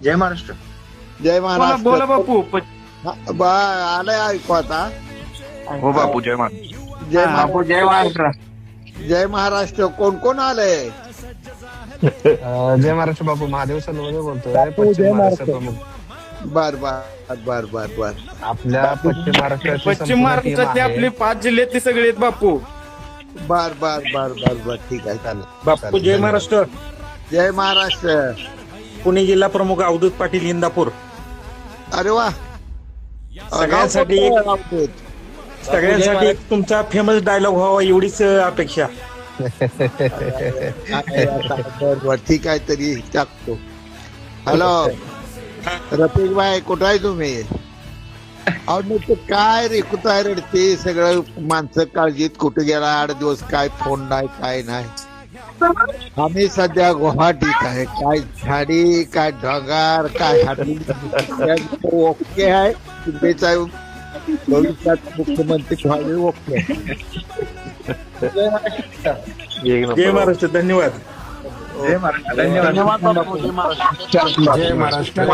जय महाराष्ट्र. जय बोला महाराष्ट्र. बोला बापू. आलंय ऐकू आता. हो बापू, जय महाराष्ट्र. जय बापू जय महाराष्ट्र. जय महाराष्ट्र. कोण कोण आलंय? जय महाराष्ट्र बापू. महादेव सलवदे बोलतोय, पश्चिम महाराष्ट्र प्रमुख. बर बर बर बर बर. आपल्या पश्चिम महाराष्ट्राची पश्चिम महाराष्ट्रातले आपले 5 जिल्हे ते सगळे आहेत बापू. बर बर बर बर बर ठीक आहे चालेल. बापू जय महाराष्ट्र. जय महाराष्ट्र. पुणे जिल्हा प्रमुख अवधूत पाटील इंदापूर. अरे वा. सगळ्यांसाठी सगळ्यांसाठी एक तुमचा फेमस डायलॉग व्हावा एवढीच अपेक्षा. बर बर ठीक आहे तरी टाकतो. हॅलो रफिक भाई, कुठं आहे तुम्ही? अहो नुसतं काय रे, कुठं आहे रडते सगळं माणसं काळजीत. कुठे गेला 8 दिवस, काय फोन नाही काय नाही. आम्ही सध्या गुवाहाटीत आहे. काय झाडी, काय ढगार, काय हाडी ओके आहे. तुमच्या भविष्यात मुख्यमंत्री व्हावे ओके. जय महाराष्ट्र. धन्यवाद. जय महाराष्ट्र. धन्यवाद. धन्यवाद बापू. जय महाराष्ट्र. जय महाराष्ट्र.